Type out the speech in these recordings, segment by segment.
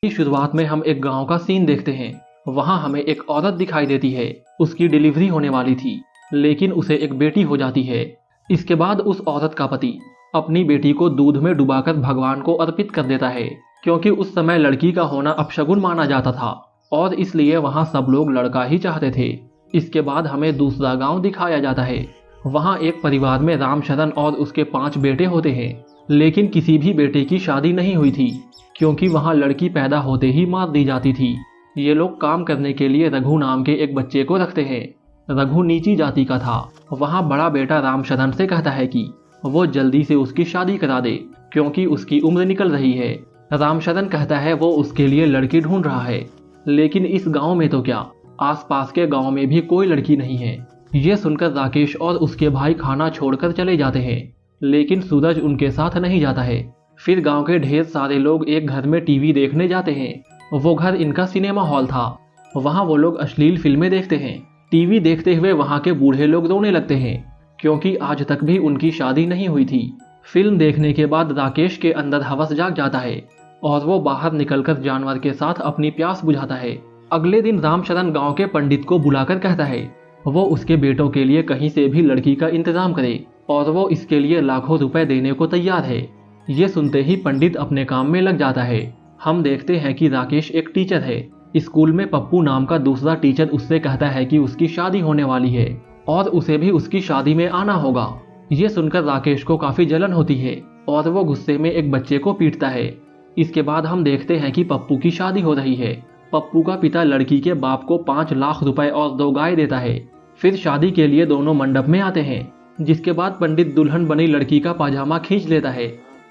की शुरुआत में हम एक गांव का सीन देखते हैं। वहां हमें एक औरत दिखाई देती है। उसकी डिलीवरी होने वाली थी, लेकिन उसे एक बेटी हो जाती है। इसके बाद उस औरत का पति अपनी बेटी को दूध में डुबाकर भगवान को अर्पित कर देता है, क्योंकि उस समय लड़की का होना अपशगुन माना जाता था और इसलिए वहां सब लोग लड़का ही चाहते थे। इसके बाद हमें दूसरा गांव दिखाया जाता है। वहां एक परिवार में रामशरण और उसके 5 बेटे होते हैं, लेकिन किसी भी बेटे की शादी नहीं हुई थी, क्योंकि वहां लड़की पैदा होते ही मार दी जाती थी। ये लोग काम करने के लिए रघु नाम के एक बच्चे को रखते हैं। रघु नीची जाति का था। वहां बड़ा बेटा रामशरण से कहता है कि वो जल्दी से उसकी शादी करा दे, क्योंकि उसकी उम्र निकल रही है। रामशरण कहता है वो उसके लिए लड़की ढूंढ रहा है, लेकिन इस गांव में तो क्या, आसपास के गांव में भी कोई लड़की नहीं है। ये सुनकर राकेश और उसके भाई खाना छोड़कर चले जाते हैं, लेकिन सूरज उनके साथ नहीं जाता है। फिर गांव के ढेर सारे लोग एक घर में टीवी देखने जाते हैं। वो घर इनका सिनेमा हॉल था। वहां वो लोग अश्लील फिल्में देखते हैं। टीवी देखते हुए वहां के बूढ़े लोग रोने लगते हैं, क्योंकि आज तक भी उनकी शादी नहीं हुई थी। फिल्म देखने के बाद राकेश के अंदर हवस जाग जाता है और वो बाहर निकलकर जानवर के साथ अपनी प्यास बुझाता है। अगले दिन रामशरण गांव के पंडित को बुलाकर कहता है वो उसके बेटों के लिए कहीं से भी लड़की का इंतजाम करे और वो इसके लिए लाखों रुपए देने को तैयार है। ये सुनते ही पंडित अपने काम में लग जाता है। हम देखते हैं कि राकेश एक टीचर है। स्कूल में पप्पू नाम का दूसरा टीचर उससे कहता है कि उसकी शादी होने वाली है और उसे भी उसकी शादी में आना होगा। ये सुनकर राकेश को काफी जलन होती है और वो गुस्से में एक बच्चे को पीटता है। इसके बाद हम देखते हैं कि पप्पू की शादी हो रही है। पप्पू का पिता लड़की के बाप को 5 लाख रुपए और 2 गाय देता है। फिर शादी के लिए दोनों मंडप में आते हैं, जिसके बाद पंडित दुल्हन बनी लड़की का पाजामा खींच लेता है,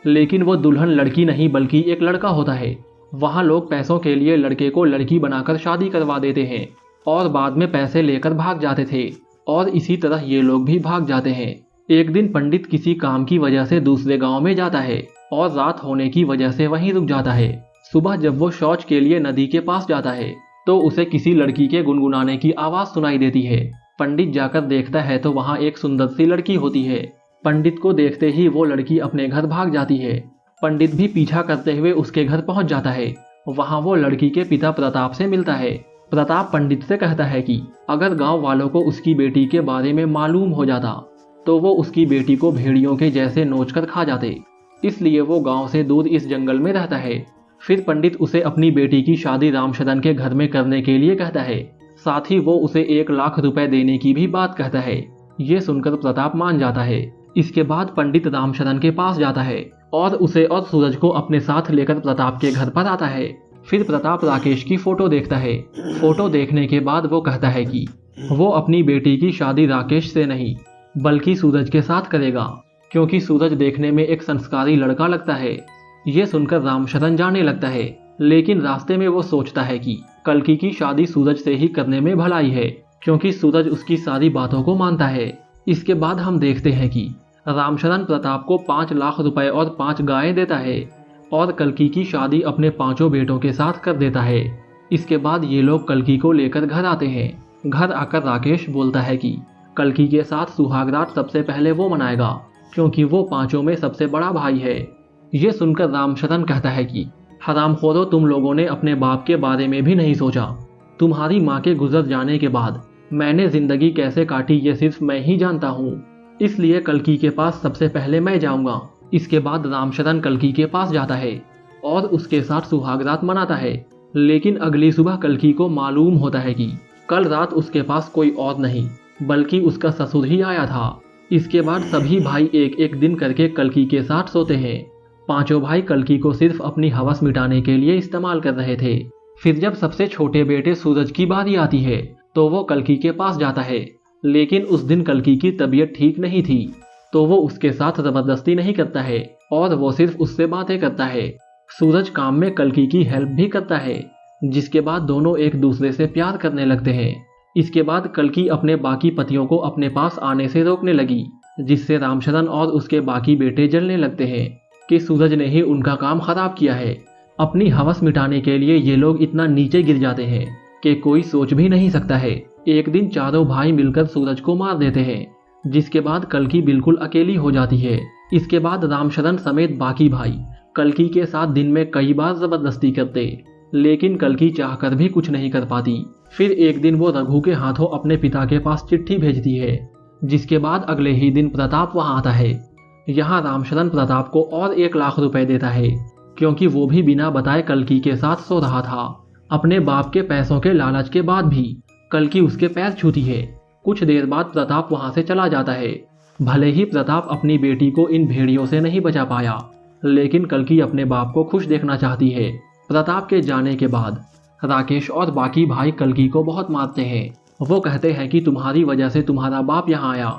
लेकिन वो दुल्हन लड़की नहीं बल्कि एक लड़का होता है। वहां लोग पैसों के लिए लड़के को लड़की बनाकर शादी करवा देते हैं और बाद में पैसे लेकर भाग जाते थे, और इसी तरह ये लोग भी भाग जाते हैं। एक दिन पंडित किसी काम की वजह से दूसरे गांव में जाता है और रात होने की वजह से वहीं रुक जाता है। सुबह जब वो शौच के लिए नदी के पास जाता है तो उसे किसी लड़की के गुनगुनाने की आवाज सुनाई देती है। पंडित जाकर देखता है तो वहां एक सुंदर सी लड़की होती है। पंडित को देखते ही वो लड़की अपने घर भाग जाती है। पंडित भी पीछा करते हुए उसके घर पहुंच जाता है। वहां वो लड़की के पिता प्रताप से मिलता है। प्रताप पंडित से कहता है कि अगर गांव वालों को उसकी बेटी के बारे में मालूम हो जाता तो वो उसकी बेटी को भेड़ियों के जैसे नोचकर खा जाते, इसलिए वो गांव से दूर इस जंगल में रहता है। फिर पंडित उसे अपनी बेटी की शादी रामशरण के घर में करने के लिए कहता है। साथ ही वो उसे 1 लाख रुपए देने की भी बात कहता है। ये सुनकर प्रताप मान जाता है। इसके बाद पंडित रामशरण के पास जाता है और उसे और सूरज को अपने साथ लेकर प्रताप के घर पर आता है। फिर प्रताप राकेश की फोटो देखता है। फोटो देखने के बाद वो कहता है कि वो अपनी बेटी की शादी राकेश से नहीं बल्कि सूरज के साथ करेगा, क्योंकि सूरज देखने में एक संस्कारी लड़का लगता है। ये सुनकर रामशरण जाने लगता है, लेकिन रास्ते में वो सोचता है कि कल्कि की शादी सूरज से ही करने में भलाई है, क्योंकि सूरज उसकी सारी बातों को मानता है। इसके बाद हम देखते हैं कि रामशरण प्रताप को 5 लाख रुपए और 5 गायें देता है और कल्कि की शादी अपने 5 बेटों के साथ कर देता है। इसके बाद ये लोग कल्कि को लेकर घर आते हैं। घर आकर राकेश बोलता है कि कल्कि के साथ सुहागरात सबसे पहले वो मनाएगा, क्योंकि वो 5 में सबसे बड़ा भाई है। ये सुनकर रामशरण कहता है कि हरामखोरों, तुम लोगों ने अपने बाप के बारे में भी नहीं सोचा। तुम्हारी माँ के गुजर जाने के बाद मैंने जिंदगी कैसे काटी ये सिर्फ मैं ही जानता हूँ, इसलिए कल्कि के पास सबसे पहले मैं जाऊंगा। इसके बाद रामशरण कल्कि के पास जाता है और उसके साथ सुहागरात मनाता है, लेकिन अगली सुबह कल्कि को मालूम होता है कि कल रात उसके पास कोई और नहीं बल्कि उसका ससुर ही आया था। इसके बाद सभी भाई एक एक दिन करके कल्कि के साथ सोते हैं। 5 भाई कल्कि को सिर्फ अपनी हवस मिटाने के लिए इस्तेमाल कर रहे थे। फिर जब सबसे छोटे बेटे सूरज की बारी आती है तो वो कल्कि के पास जाता है, लेकिन उस दिन कल्कि की तबीयत ठीक नहीं थी, तो वो उसके साथ जबरदस्ती नहीं करता है और वो सिर्फ उससे बातें करता है। सूरज काम में कल्कि की हेल्प भी करता है, जिसके बाद दोनों एक दूसरे से प्यार करने लगते हैं। इसके बाद कल्कि अपने बाकी पतियों को अपने पास आने से रोकने लगी, जिससे रामशरण और उसके बाकी बेटे जलने लगते हैं कि सूरज ने ही उनका काम खराब किया है। अपनी हवस मिटाने के लिए ये लोग इतना नीचे गिर जाते हैं कि कोई सोच भी नहीं सकता है। एक दिन चारों भाई मिलकर सूरज को मार देते हैं, जिसके बाद कल्कि बिल्कुल अकेली हो जाती है। इसके बाद रामशरण समेत बाकी भाई कल्कि के साथ दिन में कई बार जबरदस्ती करते, लेकिन कल्कि चाहकर भी कुछ नहीं कर पाती। फिर एक दिन वो रघु के हाथों अपने पिता के पास चिट्ठी भेजती है, जिसके बाद अगले ही दिन प्रताप वहां आता है। यहाँ रामशरण प्रताप को और 1 लाख रुपए देता है, क्योंकि वो भी बिना बताए कल्कि के साथ सो रहा था। अपने बाप के पैसों के लालच के बाद भी कल्कि उसके पैर छूती है। कुछ देर बाद प्रताप वहां से चला जाता है। भले ही प्रताप अपनी बेटी को इन भेड़ियों से नहीं बचा पाया, लेकिन कल्कि अपने बाप को खुश देखना चाहती है। प्रताप के जाने के बाद राकेश और बाकी भाई कल्कि को बहुत मारते हैं। वो कहते हैं कि तुम्हारी वजह से तुम्हारा बाप यहाँ आया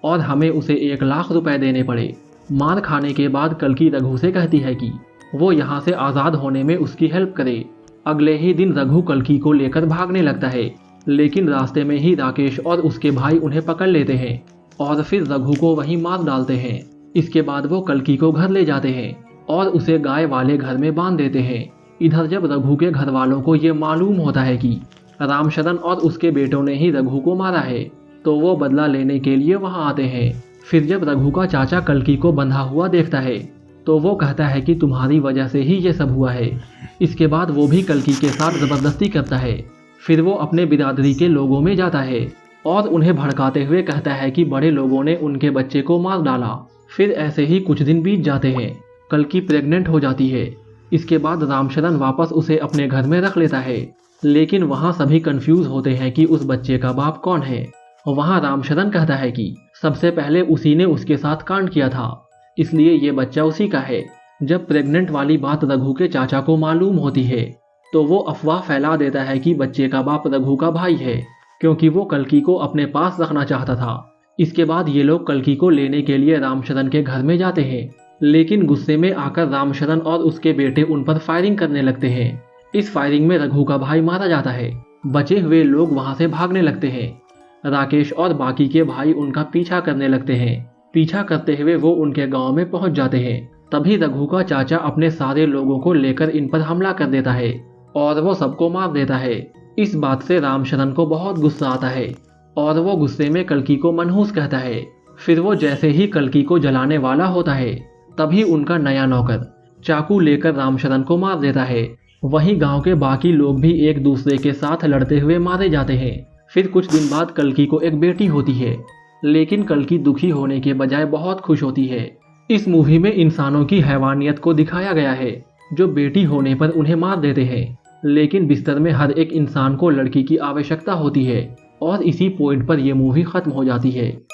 और हमें उसे 1 लाख रुपए देने पड़े। मार खाने के बाद कल्कि रघु से कहती है कि वो यहाँ से आज़ाद होने में उसकी हेल्प करे। अगले ही दिन रघु कल्कि को लेकर भागने लगता है, लेकिन रास्ते में ही राकेश और उसके भाई उन्हें पकड़ लेते हैं और फिर रघु को वहीं मार डालते हैं। इसके बाद वो कल्कि को घर ले जाते हैं और उसे गाय वाले घर में बांध देते हैं। इधर जब रघु के घर वालों को ये मालूम होता है कि रामशरण और उसके बेटों ने ही रघु को मारा है, तो वो बदला लेने के लिए वहां आते हैं। फिर जब रघु का चाचा कल्कि को बंधा हुआ देखता है, तो वो कहता है कि तुम्हारी वजह से ही ये सब हुआ है। इसके बाद वो भी कल्कि के साथ जबरदस्ती करता है। फिर वो अपने बिरादरी के लोगों में जाता है और उन्हें भड़काते हुए कहता है कि बड़े लोगों ने उनके बच्चे को मार डाला। फिर ऐसे ही कुछ दिन बीत जाते हैं। कल्कि प्रेग्नेंट हो जाती है। इसके बाद रामशरण वापस उसे अपने घर में रख लेता है, लेकिन वहाँ सभी कंफ्यूज होते हैं कि उस बच्चे का बाप कौन है। वहाँ रामशरण कहता है कि सबसे पहले उसी ने उसके साथ कांड किया था, इसलिए ये बच्चा उसी का है। जब प्रेग्नेंट वाली बात रघु के चाचा को मालूम होती है, तो वो अफवाह फैला देता है कि बच्चे का बाप रघु का भाई है, क्योंकि वो कल्कि को अपने पास रखना चाहता था। इसके बाद ये लोग कल्कि को लेने के लिए रामशरण के घर में जाते हैं, लेकिन गुस्से में आकर रामशरण और उसके बेटे उन पर फायरिंग करने लगते हैं। इस फायरिंग में रघु का भाई मारा जाता है। बचे हुए लोग वहां से भागने लगते हैं। राकेश और बाकी के भाई उनका पीछा करने लगते हैं। पीछा करते हुए वो उनके गांव में पहुंच जाते हैं। तभी रघु का चाचा अपने सारे लोगों को लेकर इन पर हमला कर देता है और वो सबको मार देता है। इस बात से रामशरण को बहुत गुस्सा आता है और वो गुस्से में कल्कि को मनहूस कहता है। फिर वो जैसे ही कल्कि को जलाने वाला होता है, तभी उनका नया नौकर चाकू लेकर रामशरण को मार देता है। वहीं गांव के बाकी लोग भी एक दूसरे के साथ लड़ते हुए मारे जाते हैं। फिर कुछ दिन बाद कल्कि को एक बेटी होती है, लेकिन कल्कि दुखी होने के बजाय बहुत खुश होती है। इस मूवी में इंसानों की हैवानियत को दिखाया गया है, जो बेटी होने पर उन्हें मार देते हैं, लेकिन बिस्तर में हर एक इंसान को लड़की की आवश्यकता होती है और इसी पॉइंट पर यह मूवी खत्म हो जाती है।